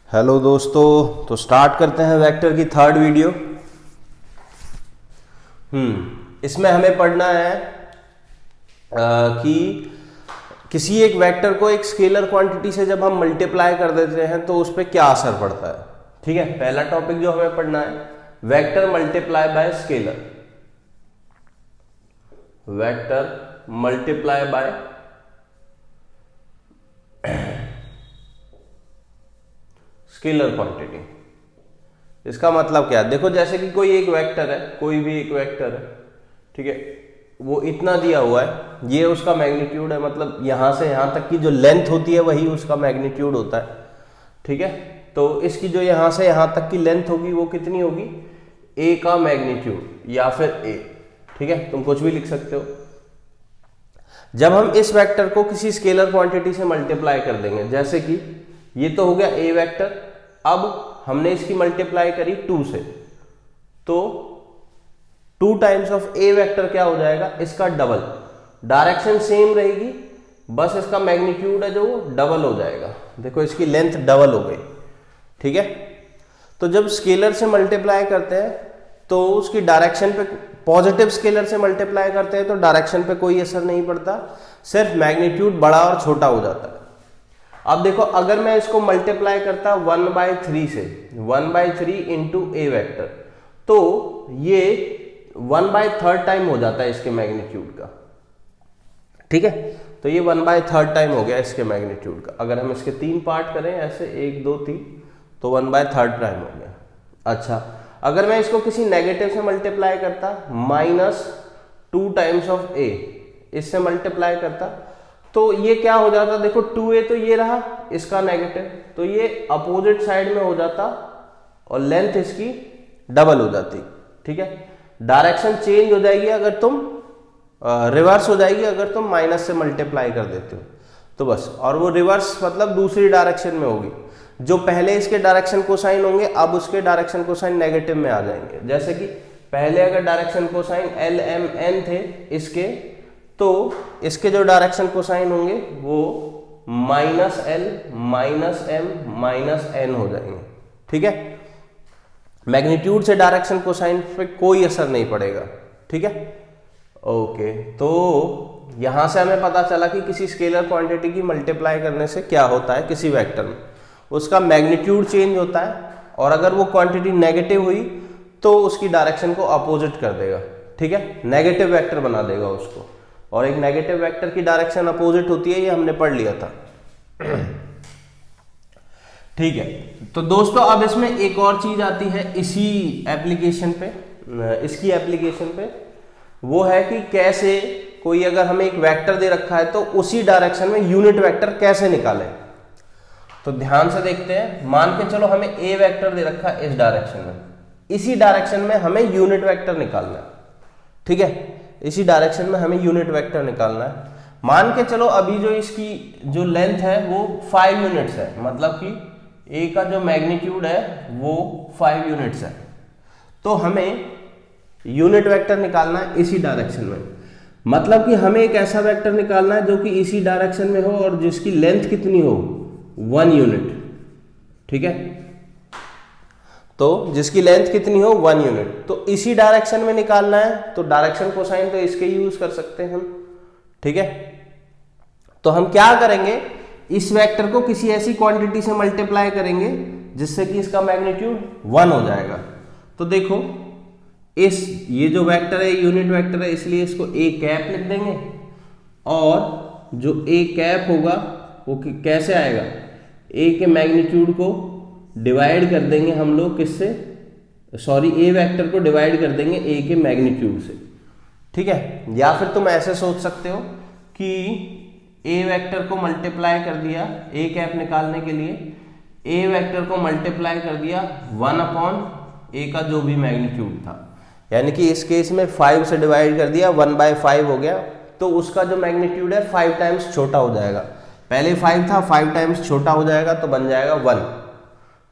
Hello दोस्तों, तो start करते हैं वेक्टर की थर्ड वीडियो। इसमें हमें पढ़ना है कि किसी एक वेक्टर को एक स्केलर क्वांटिटी से जब हम मल्टीप्लाई कर देते हैं तो उस पर क्या असर पड़ता है। ठीक है, पहला टॉपिक जो हमें पढ़ना है vector multiply by scalar. Vector multiply by scalar quantity. इसका मतलब क्या है, देखो जैसे कि कोई एक वेक्टर है, कोई भी एक वेक्टर है, ठीक है, वो इतना दिया हुआ है, ये उसका मैग्नीट्यूड है, मतलब यहां से यहां तक की जो लेंथ होती है वही उसका मैग्नीट्यूड होता है। ठीक है, तो इसकी जो यहां से यहां तक की लेंथ होगी वो कितनी होगी, ए का मैग्नीट्यूड या फिर ए। ठीक है, तुम कुछ भी लिख सकते हो। जब हम इस वेक्टर को किसी स्केलर क्वांटिटी से मल्टीप्लाई कर देंगे, जैसे कि ये तो हो गया ए वेक्टर, अब हमने इसकी मल्टीप्लाई करी 2 से, तो 2 टाइम्स ऑफ ए वेक्टर क्या हो जाएगा, इसका डबल। डायरेक्शन सेम रहेगी, बस इसका मैग्नीट्यूड है जो डबल हो जाएगा। देखो इसकी लेंथ डबल हो गई। ठीक है, तो जब स्केलर से मल्टीप्लाई करते हैं तो उसकी डायरेक्शन पे, पॉजिटिव स्केलर से मल्टीप्लाई करते हैं तो डायरेक्शन पे कोई असर नहीं पड़ता, सिर्फ मैग्नीट्यूड बड़ा और छोटा हो जाता है। अब देखो अगर मैं इसको मल्टीप्लाई करता 1/3 से, 1/3 इंटू ए वेक्टर, तो ये 1/3 टाइम हो जाता है इसके मैग्नीट्यूड का। ठीक है, तो ये 1/3 टाइम हो गया इसके मैग्नीट्यूड का। अगर हम इसके 3 पार्ट करें ऐसे 1 2 3, तो 1/3 टाइम हो गया। अच्छा, अगर मैं इसको किसी नेगेटिव से मल्टीप्लाई करता, -2 टाइम्स ऑफ ए, इससे मल्टीप्लाई करता, तो ये क्या हो जाता, देखो 2a तो ये रहा इसका नेगेटिव, तो ये अपोजिट साइड में हो जाता और लेंथ इसकी डबल हो जाती। ठीक है, डायरेक्शन चेंज हो जाएगी अगर तुम रिवर्स हो जाएगी अगर तुम माइनस से मल्टीप्लाई कर देते हो तो बस, और वो रिवर्स मतलब दूसरी डायरेक्शन में होगी। जो पहले इसके डायरेक्शन कोसाइन होंगे अब उसके डायरेक्शन कोसाइन नेगेटिव में आ जाएंगे। जैसे कि पहले अगर direction cosine L M N थे इसके, तो इसके जो डायरेक्शन कोसाइन होंगे वो -L -M -N हो जाएंगे। ठीक है, मैग्नीट्यूड से डायरेक्शन कोसाइन पे कोई असर नहीं पड़ेगा। ठीक है, ओके, तो यहां से हमें पता चला कि किसी स्केलर क्वांटिटी की मल्टीप्लाई करने से क्या होता है, किसी वेक्टर में उसका मैग्नीट्यूड चेंज होता है, और अगर वो क्वांटिटी नेगेटिव हुई तो उसकी डायरेक्शन को अपोजिट कर देगा। ठीक है, नेगेटिव वेक्टर बना देगा उसको, और एक नेगेटिव वेक्टर की डायरेक्शन अपोजिट होती है, ये हमने पढ़ लिया था। ठीक है, तो दोस्तों अब इसमें एक और चीज आती है इसी एप्लीकेशन पे, इसकी एप्लीकेशन पे, वो है कि कैसे कोई अगर हमें एक वेक्टर दे रखा है तो उसी डायरेक्शन में यूनिट वेक्टर कैसे निकालें। तो ध्यान से देखते हैं, मान के चलो हमें ए वेक्टर दे रखा है इस डायरेक्शन में, इसी डायरेक्शन में हमें यूनिट वेक्टर निकालना है। ठीक है, इसी डायरेक्शन में हमें यूनिट वेक्टर निकालना है। मान के चलो अभी जो इसकी जो लेंथ है वो 5 यूनिट्स है, मतलब कि ए का जो मैग्नीट्यूड है वो 5 यूनिट्स है, तो हमें यूनिट वेक्टर निकालना है इसी डायरेक्शन में। मतलब कि हमें एक ऐसा वेक्टर निकालना है जो कि इसी डायरेक्शन में हो और जिसकी लेंथ कितनी हो, 1 यूनिट। ठीक है, तो जिसकी लेंथ कितनी हो, 1 यूनिट, तो इसी डायरेक्शन में निकालना है, तो डायरेक्शन कोसाइन तो इसके यूज कर सकते हैं हम। ठीक है, तो हम क्या करेंगे, इस वेक्टर को किसी ऐसी क्वांटिटी से मल्टीप्लाई करेंगे जिससे कि इसका मैग्नीट्यूड 1 हो जाएगा। तो देखो ये जो वेक्टर है यूनिट वेक्टर है, इसलिए इसको ए कैप लिख देंगे, और जो ए कैप होगा वो कैसे आएगा, ए के मैग्नीट्यूड को डिवाइड कर देंगे हम लोग किससे, सॉरी ए वेक्टर को डिवाइड कर देंगे ए के मैग्नीट्यूड से। ठीक है, या फिर तुम ऐसे सोच सकते हो कि ए वेक्टर को मल्टीप्लाई कर दिया, ए कैप निकालने के लिए ए वेक्टर को मल्टीप्लाई कर दिया 1/a का जो भी मैग्नीट्यूड था, यानी कि इस केस में 5 से डिवाइड कर दिया, 1/5 हो गया, तो उसका जो मैग्नीट्यूड है 5 टाइम्स छोटा हो जाएगा। पहले 5 था, 5 टाइम्स छोटा हो जाएगा तो बन जाएगा 1।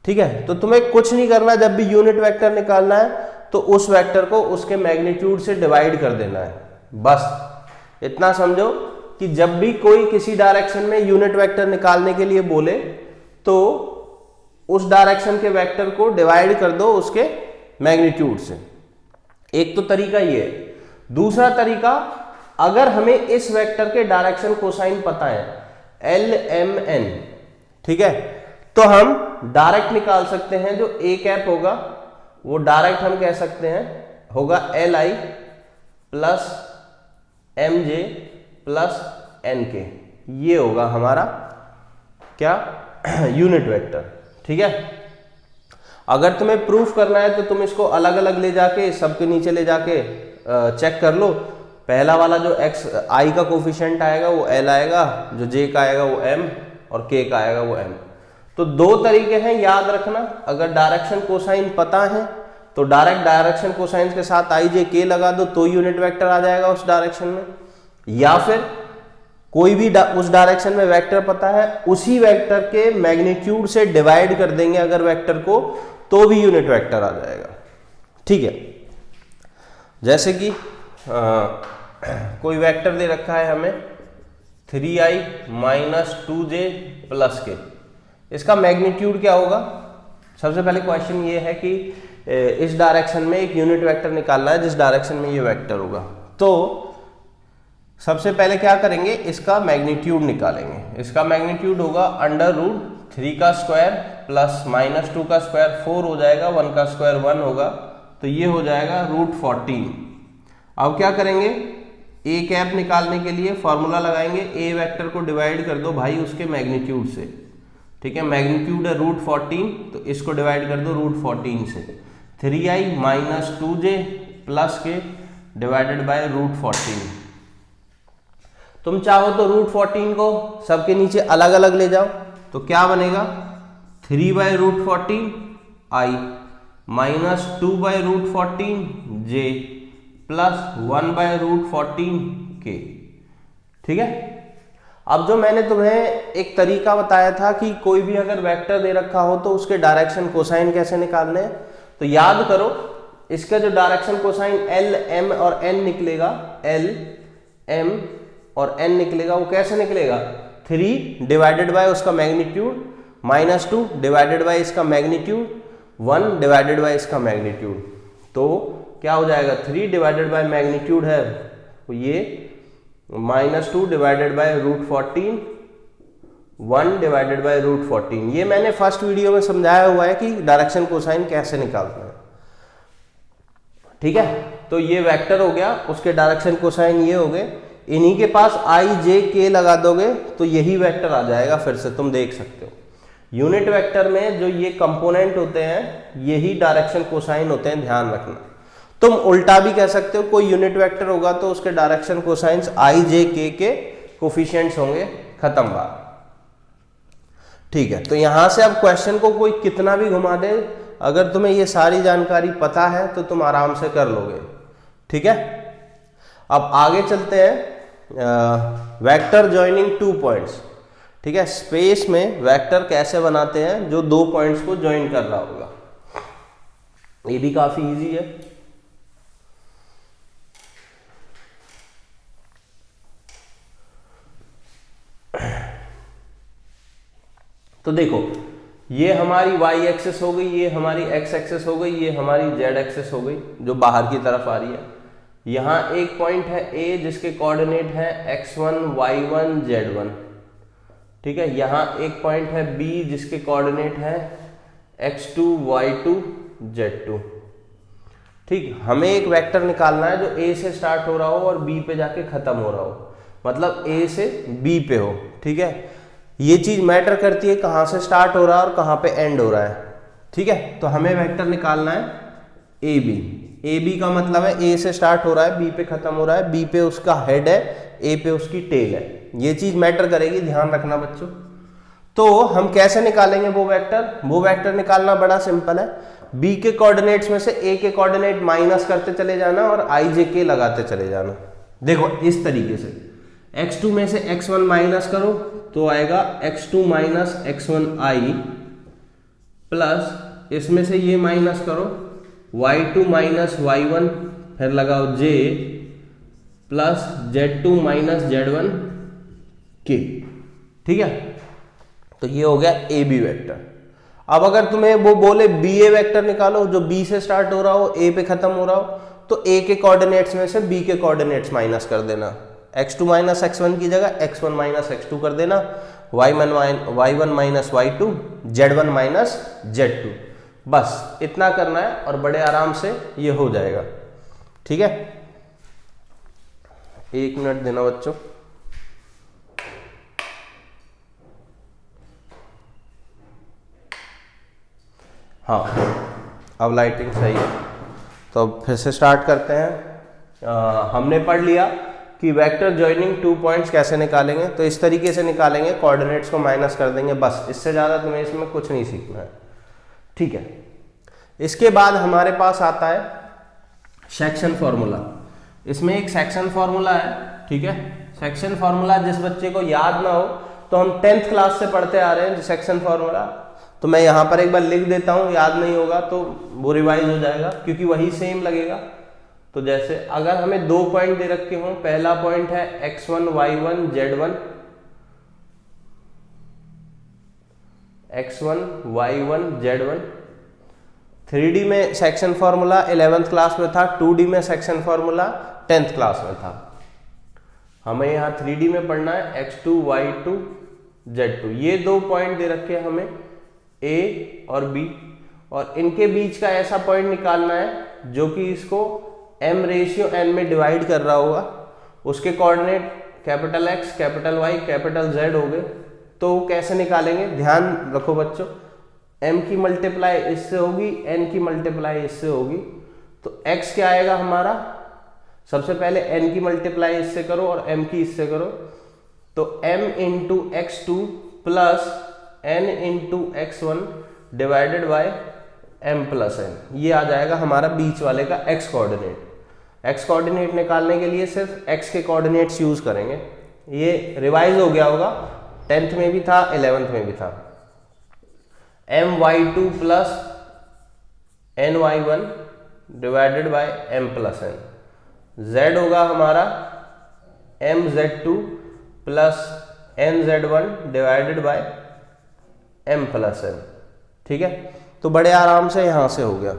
ठीक है, तो तुम्हें कुछ नहीं करना, जब भी यूनिट वेक्टर निकालना है तो उस वेक्टर को उसके मैग्नीट्यूड से डिवाइड कर देना है। बस इतना समझो कि जब भी कोई किसी डायरेक्शन में यूनिट वेक्टर निकालने के लिए बोले तो उस डायरेक्शन के वेक्टर को डिवाइड कर दो उसके मैग्नीट्यूड से। एक तो तरीका ये है। दूसरा तरीका, अगर हमें इस वेक्टर के डायरेक्शन कोसाइन पता है एल एम एन, ठीक है, तो हम डायरेक्ट निकाल सकते हैं। जो ए कैप होगा वो डायरेक्ट हम कह सकते हैं होगा l i plus m j plus n k. ये होगा हमारा क्या, यूनिट वेक्टर, ठीक है। अगर तुम्हें प्रूफ करना है तो तुम इसको अलग अलग ले जाके सबके नीचे ले जाके चेक कर लो। पहला वाला जो एक्स आई का कोफिशिएंट आएगा वो एल आएगा, जो जे का आएगा वो एम और के का आएगा वो एम। तो दो तरीके हैं याद रखना। अगर डायरेक्शन कोसाइन पता है तो डायरेक्ट डायरेक्शन कोसाइन के साथ आई जे के लगा दो तो यूनिट वेक्टर आ जाएगा उस डायरेक्शन में, या फिर कोई भी उस डायरेक्शन में वेक्टर पता है उसी वेक्टर के मैग्नीट्यूड से डिवाइड कर देंगे अगर वेक्टर को, तो भी यूनिट वेक्टर आ जाएगा, ठीक है। जैसे कि कोई वेक्टर दे रखा है हमें 3i माइनस 2j प्लस के, इसका मैग्नीट्यूड क्या होगा। सबसे पहले क्वेश्चन ये है कि इस डायरेक्शन में एक यूनिट वेक्टर निकालना है जिस डायरेक्शन में ये वेक्टर होगा। तो सबसे पहले क्या करेंगे, इसका मैग्नीट्यूड निकालेंगे। इसका मैग्नीट्यूड होगा अंडर रूट 3 का स्क्वायर प्लस माइनस 2 का स्क्वायर 4 हो जाएगा, 1 का स्क्वायर 1 होगा, तो ये हो जाएगा रूट 14। अब क्या करेंगे, ए कैप निकालने के लिए फॉर्मूला लगाएंगे, ए वेक्टर को डिवाइड कर दो भाई उसके मैग्नीट्यूड से, ठीक है। मैग्नीट्यूड है रूट 14, तो इसको डिवाइड कर दो रूट 14 से। 3i माइनस 2j प्लस के डिवाइडेड बाय रूट 14। तुम चाहो तो रूट 14 को सबके नीचे अलग अलग ले जाओ, तो क्या बनेगा 3 by root 14 i minus 2 by root 14 j plus 1 by root 14 k, ठीक है। अब जो मैंने तुम्हें एक तरीका बताया था कि कोई भी अगर वेक्टर दे रखा हो तो उसके डायरेक्शन कोसाइन कैसे निकालने हैं, तो याद करो इसका जो डायरेक्शन कोसाइन एल एम और एन निकलेगा, एल एम और एन निकलेगा, वो कैसे निकलेगा 3 डिवाइडेड बाय उसका मैग्नीट्यूड माइनस 2 डिवाइडेड बाय इसका मैग्नीट्यूड 1 डिवाइडेड बाय इसका मैग्नीट्यूड। तो क्या हो जाएगा 3 डिवाइडेड बाय मैग्नीट्यूड है तो ये minus 2 divided by root 14 1 divided by root 14। ये मैंने फर्स्ट वीडियो में समझाया हुआ है कि डायरेक्शन कोसाइन कैसे निकालना है, ठीक है। तो ये वेक्टर हो गया, उसके डायरेक्शन कोसाइन ये हो गए। इन्हीं के पास आई जे के लगा दोगे तो यही वेक्टर आ जाएगा। फिर से तुम देख सकते हो यूनिट वेक्टर में जो ये कंपोनेंट होते हैं यही डायरेक्शन कोसाइन होते हैं, ध्यान रखना। तुम उल्टा भी कह सकते हो, कोई यूनिट वेक्टर होगा तो उसके डायरेक्शन कोसाइंस आई जे के कोफिशिएंट्स होंगे, खत्म बात, ठीक है। तो यहां से अब क्वेश्चन को कोई कितना भी घुमा दे, अगर तुम्हें ये सारी जानकारी पता है तो तुम आराम से कर लोगे, ठीक है। अब आगे चलते हैं, वेक्टर जॉइनिंग 2 पॉइंट्स, ठीक है। स्पेस में वेक्टर कैसे बनाते हैं जो 2 पॉइंट्स को ज्वाइन कर रहा होगा, ये भी काफी इजी है। तो देखो ये हमारी y एक्सेस हो गई, ये हमारी x एक्सेस हो गई, ये हमारी z एक्सेस हो गई जो बाहर की तरफ आ रही है। यहाँ एक पॉइंट है A जिसके कोऑर्डिनेट है x1 y1 z1, ठीक है। यहाँ एक पॉइंट है B जिसके कोऑर्डिनेट है x2 y2 z2, ठीक। हमें एक वेक्टर निकालना है जो A से स्टार्ट हो रहा हो और B पे जाके खत्म हो रहा हो, मतलब A से B पे हो, ठीक है। ये चीज मैटर करती है कहाँ से स्टार्ट हो रहा है और कहाँ पे एंड हो रहा है, ठीक है। तो हमें वेक्टर निकालना है ए बी। ए बी का मतलब है ए से स्टार्ट हो रहा है, बी पे खत्म हो रहा है, बी पे उसका हेड है, ए पे उसकी टेल है। ये चीज मैटर करेगी, ध्यान रखना बच्चों। तो हम कैसे निकालेंगे वो वेक्टर? वो वेक्टर निकालना बड़ा सिंपल है। बी के कोऑर्डिनेट्स में से ए के कोऑर्डिनेट माइनस करते चले जाना और आई जे के लगाते चले जाना। देखो इस तरीके से x2 में से x1 माइनस करो तो आएगा x2 माइनस x1i प्लस इसमें से ये माइनस करो y2 माइनस y1 फिर लगाओ j plus z2 minus z1 k, ठीक है। तो ये हो गया ए बी वेक्टर। अब अगर तुम्हें वो बोले बी ए वेक्टर निकालो जो बी से स्टार्ट हो रहा हो, ए पे खत्म हो रहा हो, तो ए के कोऑर्डिनेट्स में से बी के कोऑर्डिनेट्स माइनस कर देना, x2 माइनस x1 की जगह x1 माइनस x2 कर देना, y1 minus y2, z1 minus z2, बस इतना करना है और बड़े आराम से ये हो जाएगा। ठीक है, 1 मिनट देना बच्चों। हाँ, अब लाइटिंग सही है, तो फिर से स्टार्ट करते हैं। हमने पढ़ लिया कि वेक्टर जॉइनिंग 2 पॉइंट्स कैसे निकालेंगे, तो इस तरीके से निकालेंगे, कोऑर्डिनेट्स को माइनस कर देंगे, बस इससे ज़्यादा तुम्हें इसमें कुछ नहीं सीखना है। ठीक है, इसके बाद हमारे पास आता है सेक्शन फॉर्मूला। इसमें एक सेक्शन फॉर्मूला है, ठीक है। सेक्शन फॉर्मूला जिस बच्चे को याद ना हो, तो हम 10th क्लास से पढ़ते आ रहे हैं सेक्शन फॉर्मूला, तो मैं यहाँ पर एक बार लिख देता हूँ, याद नहीं होगा तो वो रिवाइज हो जाएगा क्योंकि वही सेम लगेगा। तो जैसे अगर हमें 2 पॉइंट दे रखे हों, पहला पॉइंट है x1 y1 z1, x1 y1 z1। 3D में सेक्शन फॉर्मूला 11th क्लास में था, 2D में सेक्शन फॉर्मूला 10th क्लास में था। हमें यहाँ 3D में पढ़ना है x2 y2 z2। ये 2 पॉइंट दे रखे हैं हमें, A और B, और इनके बीच का ऐसा पॉइंट निकालना है जो कि इसको m/n में डिवाइड कर रहा होगा। उसके coordinate capital X, capital Y, capital Z हो गए। तो कैसे निकालेंगे, ध्यान रखो बच्चों, m की मल्टीप्लाई इससे होगी, n की मल्टीप्लाई इससे होगी, तो x क्या आएगा हमारा, सबसे पहले n की मल्टीप्लाई इससे करो और m की इससे करो, तो m into x2 plus n into x1 divided by m plus n, ये आ जाएगा हमारा बीच वाले का x कोऑर्डिनेट। x कोऑर्डिनेट निकालने के लिए सिर्फ x के कोऑर्डिनेट्स यूज करेंगे। ये रिवाइज हो गया होगा, 10th में भी था, 11th में भी था। my2 plus ny1 divided by m plus n, z होगा हमारा mz2 plus nz1 divided by m plus n। ठीक है, तो बड़े आराम से यहां से हो गया।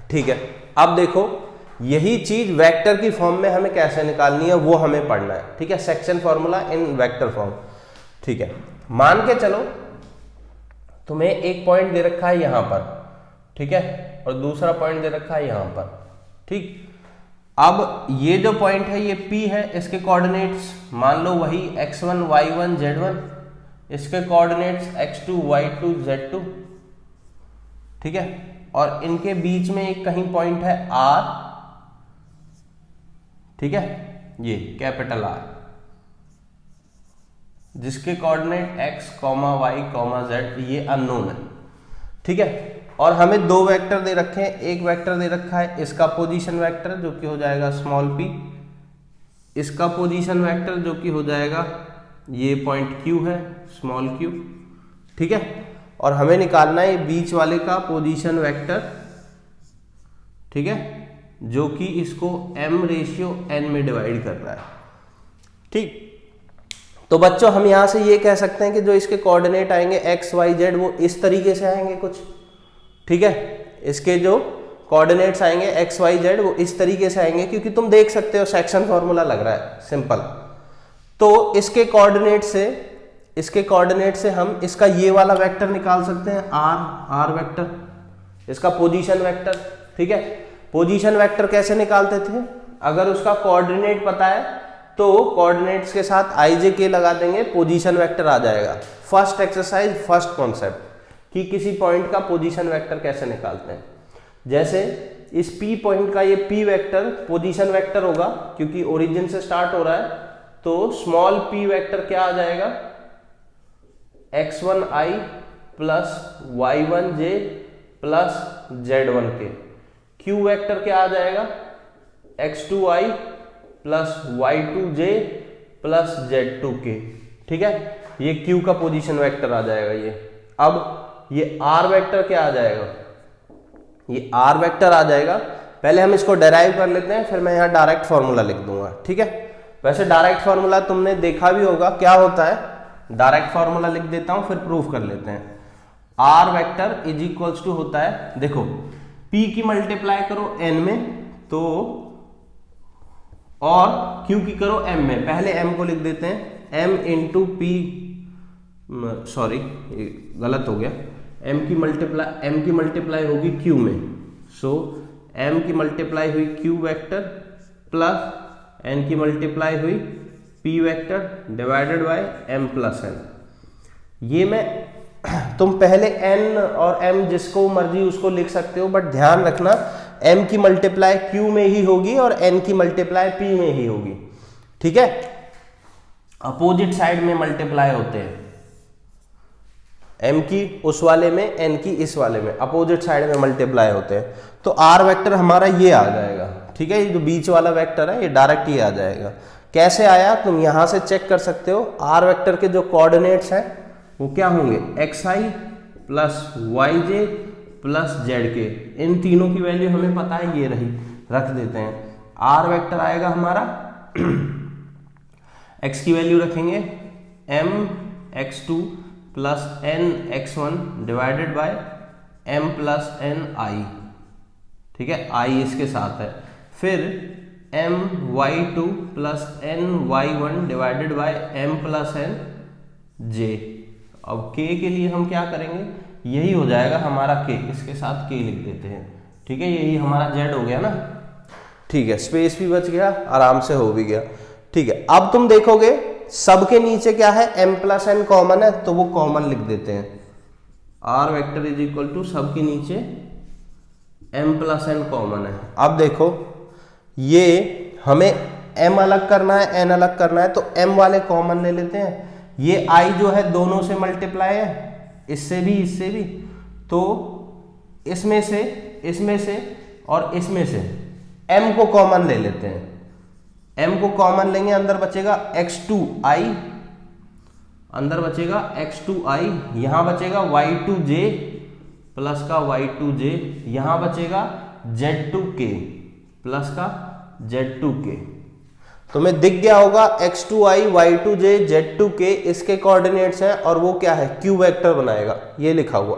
ठीक है, अब देखो यही चीज वेक्टर की फॉर्म में हमें कैसे निकालनी है वो हमें पढ़ना है। ठीक है, section formula in vector form. ठीक है, मान के चलो तुम्हें एक पॉइंट दे रखा है यहां पर, ठीक है, और दूसरा पॉइंट दे रखा है यहां पर। ठीक, अब ये जो पॉइंट है ये P है, इसके कोऑर्डिनेट्स मान लो वही x1 y1 z1, इसके कोऑर्डिनेट्स x2 y2 z2। ठीक है, और इनके बीच में एक कहीं पॉइंट है R, ठीक है, ये कैपिटल R, जिसके कोऑर्डिनेट x, y, z ये अननोन है। ठीक है, और हमें 2 वेक्टर दे रखे हैं। एक वेक्टर दे रखा है इसका पोजीशन वेक्टर जो कि हो जाएगा स्मॉल p, इसका पोजीशन वेक्टर जो कि हो जाएगा ये पॉइंट Q है, स्मॉल q। ठीक है, और हमें निकालना है बीच वाले का पोजीशन वेक्टर, ठीक है, जो कि इसको m/n में डिवाइड कर रहा है। ठीक, तो बच्चों हम यहां से ये कह सकते हैं कि जो इसके कोऑर्डिनेट आएंगे x, y, z वो इस तरीके से आएंगे कुछ। ठीक है, इसके जो कोऑर्डिनेट्स आएंगे x, y, z वो इस तरीके से आएंगे, क्योंकि तुम देख सकते हो सेक्शन फॉर्मूला लग रहा है सिंपल। तो इसके कोऑर्डिनेट से हम इसका ये वाला वेक्टर निकाल सकते हैं r वेक्टर, इसका पोजीशन वेक्टर। ठीक है, पोजीशन वेक्टर कैसे निकालते थे, अगर उसका कोऑर्डिनेट पता है तो कोऑर्डिनेट्स के साथ ij लगा देंगे, पोजीशन वेक्टर आ जाएगा। फर्स्ट एक्सरसाइज, फर्स्ट कॉन्सेप्ट कि किसी पॉइंट का पोजीशन वेक्टर कैसे निकालते हैं। जैसे इस P पॉइंट का ये P वेक्टर पोजीशन वेक्टर होगा, क्योंकि ओरिजिन से स्टार्ट हो रहा है, तो स्मॉल p वेक्टर क्या आ जाएगा, x1i plus y1j plus z1k। q vector क्या आ जाएगा, x2i plus y2j plus z2k। ठीक है, ये q का पोजीशन वेक्टर आ जाएगा ये। अब ये r वेक्टर क्या आ जाएगा, ये r वेक्टर आ जाएगा। पहले हम इसको डेराइव कर लेते हैं, फिर मैं यहाँ डायरेक्ट फॉर्मूला लिख दूंगा। ठीक है, वैसे डायरेक्ट फॉर्मूला तुमने देखा भी होगा क्या होता है, डायरेक्ट फॉर्मूला लिख देता हूं फिर प्रूफ कर लेते हैं। R vector is equals to होता है, देखो P की मल्टीप्लाई करो n में तो और Q की करो m में। पहले m को लिख देते हैं m इंटू पी, सॉरी गलत हो गया, m की मल्टीप्लाई होगी Q में। सो m की मल्टीप्लाई हुई Q वेक्टर प्लस n की मल्टीप्लाई हुई P vector divided by m plus n। ये मैं तुम पहले n और m जिसको मर्जी उसको लिख सकते हो, बट ध्यान रखना m की मल्टीप्लाई q में ही होगी और n की मल्टीप्लाई p में ही होगी, ठीक है। अपोजिट साइड में मल्टीप्लाई होते हैं, m की उस वाले में, n की इस वाले में, अपोजिट साइड में मल्टीप्लाई होते हैं। तो r वेक्टर हमारा ये आ जाएगा, ठीक है। ये जो बीच वाला वेक्टर है ये डायरेक्ट ही आ जाएगा। कैसे आया तुम यहां से चेक कर सकते हो। r वेक्टर के जो कोऑर्डिनेट्स हैं वो क्या होंगे, xi plus yj plus zk। इन तीनों की वैल्यू हमें पता है, ये रही, रख देते हैं। r वेक्टर आएगा हमारा x की वैल्यू रखेंगे m x2 plus n x1 divided by m plus n i, ठीक है, i इसके साथ है। फिर m y2 plus n y1 divided by m plus n j। अब k के लिए हम क्या करेंगे, यही हो जाएगा हमारा k, इसके साथ k लिख देते हैं, ठीक है। यही हमारा z हो गया ना, ठीक है, स्पेस भी बच गया, आराम से हो भी गया, ठीक है। अब तुम देखोगे सबके नीचे क्या है, m प्लस n कॉमन है, तो वो कॉमन लिख देते हैं। r vector is equal to सबके नीचे m प्लस n कॉमन है। अब देखो ये हमें m अलग करना है, n अलग करना है, तो m वाले कॉमन ले लेते हैं। ये i जो है दोनों से मल्टीप्लाई है, इससे भी, तो इसमें से और इसमें से m को कॉमन ले लेते हैं। m को कॉमन लेंगे, अंदर बचेगा x2i, यहां बचेगा y2j प्लस का y2j, यहां बचेगा z2k प्लस का z2k। तुम्हें दिख गया होगा x2i y2j z2k इसके कोऑर्डिनेट्स हैं और वो क्या है, q वेक्टर बनाएगा। ये लिखा हुआ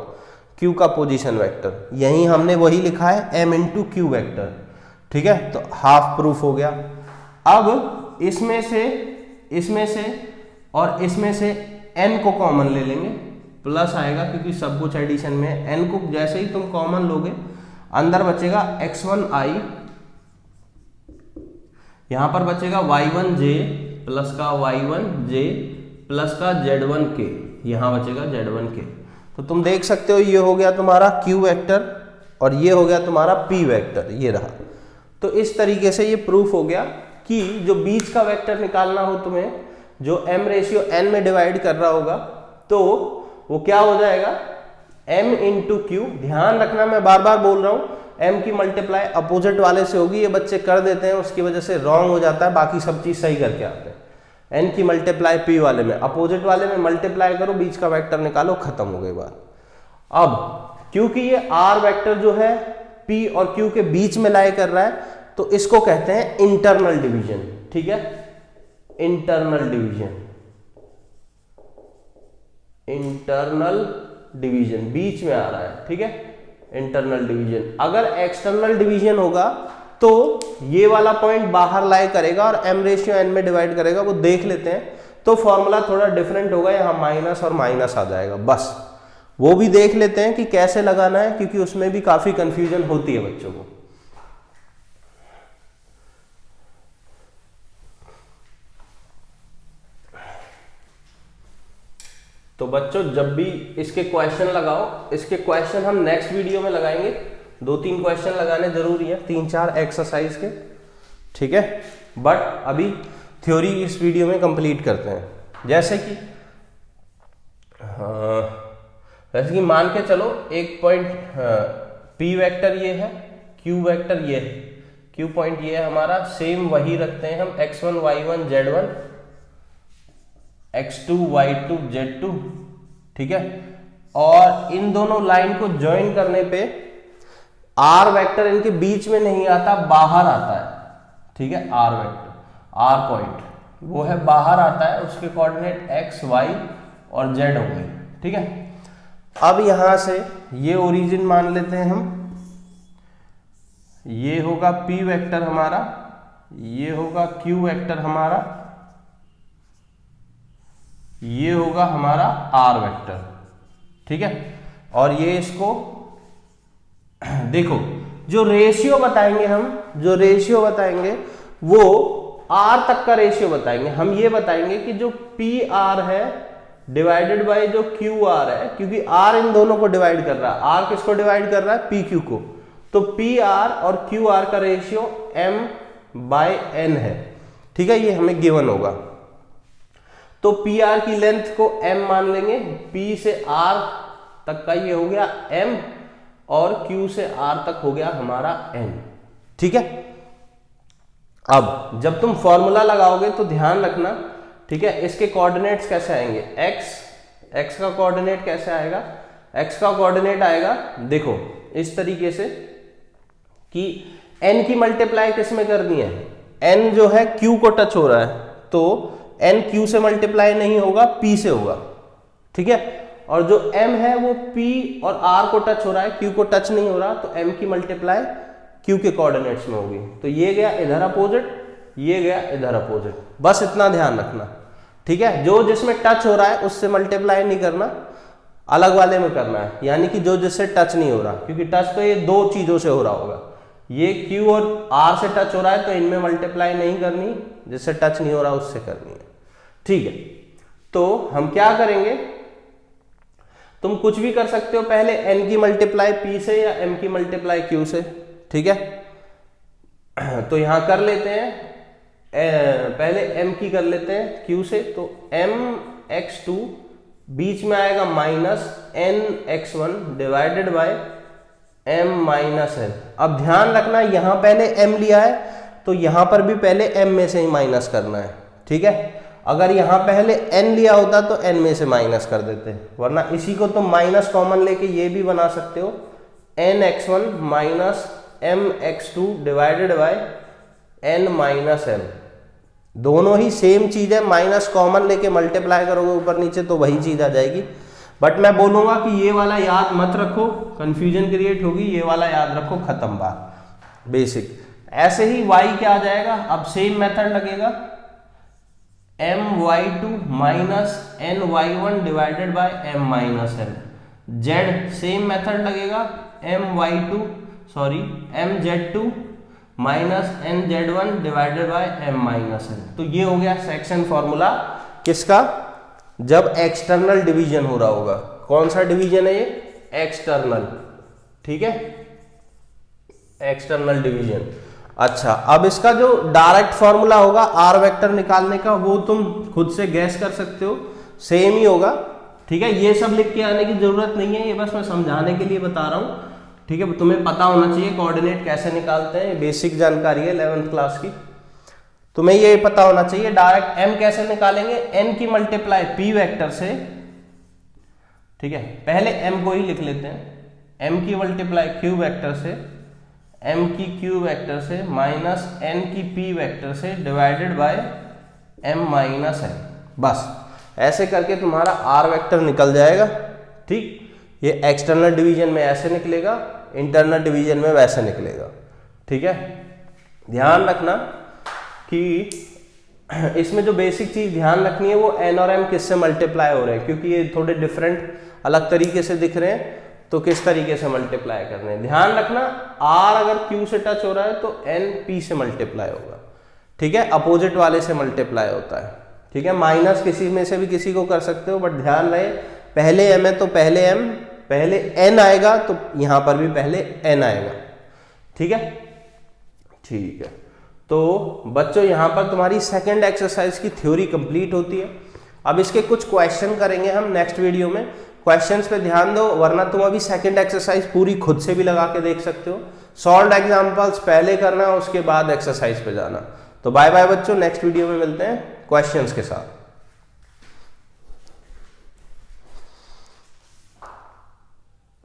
q का पोजीशन वेक्टर, यही हमने वही लिखा है m इंटू क्यू वेक्टर, ठीक है। तो हाफ प्रूफ हो गया। अब इसमें से और इसमें से n को कॉमन ले लेंगे, प्लस आएगा क्योंकि सब कुछ एडिशन में है। n को जैसे ही तुम कॉमन लोगे, अंदर बचेगा x1i, यहां पर बचेगा y1j प्लस का y1j प्लस का z1k, यहां बचेगा z1k। तो तुम देख सकते हो ये हो गया तुम्हारा q वेक्टर और ये हो गया तुम्हारा p वेक्टर, ये रहा। तो इस तरीके से ये प्रूफ हो गया कि जो बीच का वेक्टर निकालना हो तुम्हें, जो m रेशियो n में डिवाइड कर रहा होगा, तो वो क्या हो जाएगा, m इंटू क्यू। ध्यान रखना मैं बार बार बोल रहा हूं, m की मल्टीप्लाई अपोजिट वाले से होगी, ये बच्चे कर देते हैं, उसकी वजह से रॉन्ग हो जाता है, बाकी सब चीज सही करके आते हैं। n की मल्टीप्लाई p वाले में, अपोजिट वाले में मल्टीप्लाई करो, बीच का वेक्टर निकालो, खत्म हो गई बात। अब क्योंकि ये r वेक्टर जो है p और q के बीच में लाई कर रहा है, तो इसको कहते हैं इंटरनल डिवीजन, ठीक है, इंटरनल डिवीजन बीच में आ रहा है, ठीक है, इंटरनल डिवीजन। अगर एक्सटर्नल डिवीजन होगा तो ये वाला पॉइंट बाहर लाई करेगा और m रेशियो n में डिवाइड करेगा, वो देख लेते हैं। तो फॉर्मूला थोड़ा डिफरेंट होगा, यहाँ माइनस और माइनस आ जाएगा, बस वो भी देख लेते हैं कि कैसे लगाना है, क्योंकि उसमें भी काफी कंफ्यूजन होती है बच्चों को। तो बच्चों जब भी इसके क्वेश्चन लगाओ, इसके क्वेश्चन हम नेक्स्ट वीडियो में लगाएंगे, 2-3 क्वेश्चन लगाने जरूरी है, 3-4 एक्सरसाइज के, ठीक है। बट अभी थ्योरी इस वीडियो में कंप्लीट करते हैं। जैसे कि मान के चलो एक पॉइंट p वेक्टर ये है, q वेक्टर ये है, q पॉइंट ये है हमारा, सेम वही रखते हैं हम x1 y1 z1 x2 y2 z2, ठीक है। और इन दोनों लाइन को ज्वाइन करने पे r वेक्टर इनके बीच में नहीं आता, बाहर आता है, ठीक है, r वेक्टर, r पॉइंट, वो है बाहर आता है, उसके कोऑर्डिनेट x, y और z होंगे। ठीक है, अब यहां से ये ओरिजिन मान लेते हैं हम, ये होगा p वेक्टर हमारा, ये होगा q वेक्टर हमारा, ये होगा हमारा r वेक्टर। ठीक है, और ये इसको देखो जो रेशियो बताएंगे हम, जो रेशियो बताएंगे वो r तक का रेशियो बताएंगे। हम ये बताएंगे कि जो PR है डिवाइडेड बाय जो QR है, क्योंकि R इन दोनों को डिवाइड कर रहा है। R किसको डिवाइड कर रहा है? PQ को। तो PR और QR का रेशियो m/n है। ठीक है, ये हमें गिवन होगा। तो PR की लेंथ को m मान लेंगे, P से R तक का ये हो गया m और Q से R तक हो गया हमारा n। ठीक है, अब जब तुम फॉर्मूला लगाओगे तो ध्यान रखना, ठीक है, इसके कोऑर्डिनेट्स कैसे आएंगे? x का कोऑर्डिनेट कैसे आएगा? x का कोऑर्डिनेट आएगा देखो इस तरीके से कि n की मल्टीप्लाई किस में करनी है? n जो है q को टच हो रहा है, तो n q से मल्टीप्लाई नहीं होगा, p से होगा। ठीक है, और जो m है वो p और r को टच हो रहा है, q को टच नहीं हो रहा, तो m की मल्टीप्लाई q के कोऑर्डिनेट्स में होगी। तो ये गया इधर अपोजिट, ये गया इधर अपोजिट, बस इतना ध्यान रखना। ठीक है, जो जिसमें टच हो रहा है उससे मल्टीप्लाई नहीं करना, अलग वाले में करना है, यानी कि जो जिससे टच नहीं हो रहा, क्योंकि टच तो ये दो चीजों से हो रहा होगा, ये q और r से टच हो रहा है तो इनमें मल्टीप्लाई नहीं करनी, जिससे टच नहीं हो रहा उससे करनी है। ठीक है, तो हम क्या करेंगे, तुम कुछ भी कर सकते हो, पहले n की मल्टीप्लाई p से या m की मल्टीप्लाई q से। ठीक है, तो यहां कर लेते हैं, पहले m की कर लेते हैं q से, तो mx2 बीच में आएगा minus nx1 divided by m minus n। अब ध्यान रखना यहां पहले m लिया है तो यहां पर भी पहले m में से ही माइनस करना है। ठीक है, अगर यहां पहले n लिया होता तो n में से माइनस कर देते, वरना इसी को तुम माइनस कॉमन लेके ये भी बना सकते हो, nx1 minus mx2 divided by n minus m। दोनों ही सेम चीज है, माइनस कॉमन लेके मल्टीप्लाई करोगे ऊपर नीचे तो वही चीज आ जाएगी। बट मैं बोलूंगा कि ये वाला याद मत रखो, कंफ्यूजन क्रिएट होगी, ये वाला याद रखो, खत्म बात, बेसिक। ऐसे ही y क्या आ जाएगा, अब सेम मेथड लगेगा, my2 minus ny1 divided by m minus n। z same method लगेगा, mz2 minus nz1 divided by m minus n। तो ये हो गया सेक्शन फॉर्मूला किसका? जब एक्सटर्नल डिवीजन हो रहा होगा। कौन सा डिवीजन है ये? एक्सटर्नल। ठीक है, एक्सटर्नल डिवीजन। अच्छा, अब इसका जो डायरेक्ट फॉर्मूला होगा आर वेक्टर निकालने का, वो तुम खुद से गैस कर सकते हो, सेम ही होगा। ठीक है, ये सब लिख के आने की जरूरत नहीं है, ये बस मैं समझाने के लिए बता रहा हूं। ठीक है, तुम्हें पता होना चाहिए कोऑर्डिनेट कैसे निकालते हैं, बेसिक जानकारी है 11th क्लास की, तुम्हें ये पता होना चाहिए। डायरेक्ट m कैसे निकालेंगे? n की मल्टीप्लाई p वेक्टर से। ठीक है, पहले m को ही लिख लेते हैं, m की मल्टीप्लाई q वेक्टर से, m की q वेक्टर से माइनस n की p वेक्टर से divided by m minus n। बस ऐसे करके तुम्हारा r वेक्टर निकल जाएगा। ठीक, ये एक्सटर्नल डिवीजन में ऐसे निकलेगा, इंटरनल डिवीजन में वैसे निकलेगा। ठीक है, ध्यान रखना कि इसमें जो बेसिक चीज ध्यान रखनी है वो n और m किससे मल्टीप्लाई हो रहे हैं, क्योंकि ये थोड़े डिफरेंट अलग तरीके से दिख रहे हैं, तो किस तरीके से मल्टीप्लाई करने हैं ध्यान रखना। r अगर q से टच हो रहा है तो n p से मल्टीप्लाई होगा। ठीक है, अपोजिट वाले से मल्टीप्लाई होता है। ठीक है, माइनस किसी में से भी किसी को कर सकते हो, बट ध्यान रहे पहले m है तो पहले m, पहले n आएगा तो यहां पर भी पहले n आएगा। ठीक है, ठीक है, तो बच्चों यहां पर तुम्हारी सेकंड एक्सरसाइज की थ्योरी कंप्लीट होती है। अब इसके कुछ क्वेश्चन करेंगे हम नेक्स्ट वीडियो में, क्वेश्चंस पे ध्यान दो, वरना तुम अभी सेकंड एक्सरसाइज पूरी खुद से भी लगा के देख सकते हो। सॉल्व्ड एग्जांपल्स पहले करना, उसके बाद एक्सरसाइज पे जाना। तो बाय बाय बच्चों, नेक्स्ट वीडियो में मिलते हैं क्वेश्चंस के साथ।